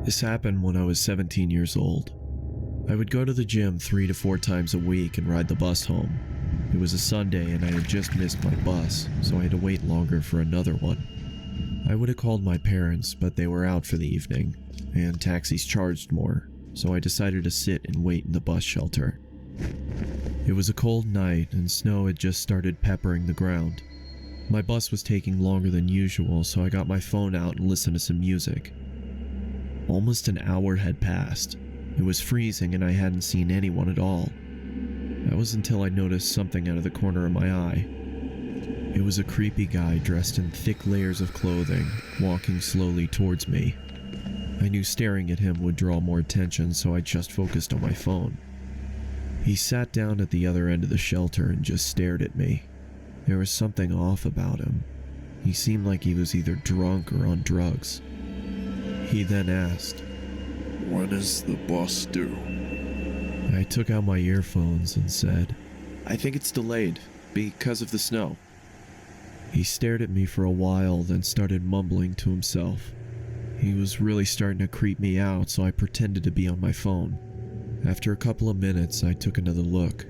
This happened when I was 17 years old. I would go to the gym 3 to 4 times a week and ride the bus home. It was a Sunday and I had just missed my bus, so I had to wait longer for another one. I would have called my parents, but they were out for the evening, and taxis charged more, so I decided to sit and wait in the bus shelter. It was a cold night and snow had just started peppering the ground. My bus was taking longer than usual, so I got my phone out and listened to some music. Almost an hour had passed. It was freezing and I hadn't seen anyone at all. That was until I noticed something out of the corner of my eye. It was a creepy guy dressed in thick layers of clothing, walking slowly towards me. I knew staring at him would draw more attention, so I just focused on my phone. He sat down at the other end of the shelter and just stared at me. There was something off about him. He seemed like he was either drunk or on drugs. He then asked, "When is the bus due?" I took out my earphones and said, "I think it's delayed because of the snow." He stared at me for a while, then started mumbling to himself. He was really starting to creep me out, so I pretended to be on my phone. After a couple of minutes, I took another look.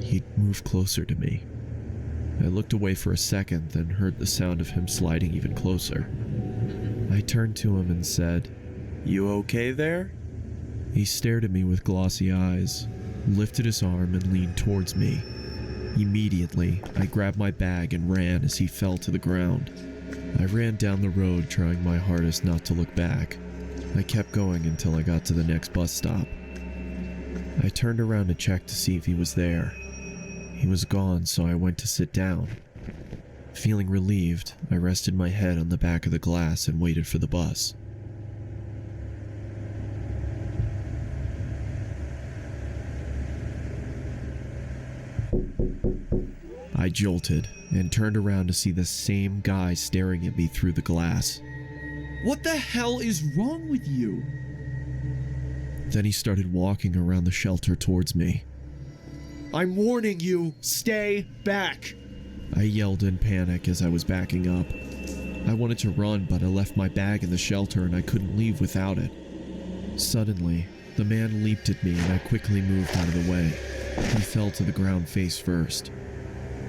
He'd moved closer to me. I looked away for a second, then heard the sound of him sliding even closer. I turned to him and said, "You okay there?" He stared at me with glossy eyes, lifted his arm and leaned towards me. Immediately, I grabbed my bag and ran as he fell to the ground. I ran down the road trying my hardest not to look back. I kept going until I got to the next bus stop. I turned around to check to see if he was there. He was gone, so I went to sit down. Feeling relieved, I rested my head on the back of the glass and waited for the bus. I jolted and turned around to see the same guy staring at me through the glass. What the hell is wrong with you? Then he started walking around the shelter towards me. I'm warning you, stay back! I yelled in panic as I was backing up. I wanted to run, but I left my bag in the shelter and I couldn't leave without it. Suddenly, the man leaped at me and I quickly moved out of the way. He fell to the ground face first.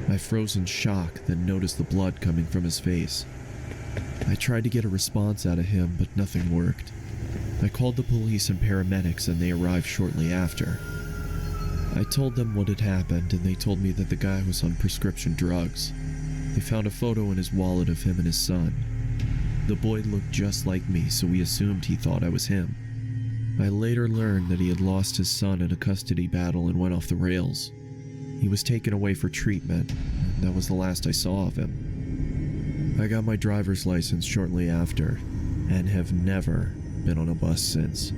I froze in shock, then noticed the blood coming from his face. I tried to get a response out of him, but nothing worked. I called the police and paramedics and they arrived shortly after. I told them what had happened and they told me that the guy was on prescription drugs. They found a photo in his wallet of him and his son. The boy looked just like me, so we assumed he thought I was him. I later learned that he had lost his son in a custody battle and went off the rails. He was taken away for treatment, and that was the last I saw of him. I got my driver's license shortly after, and have never been on a bus since.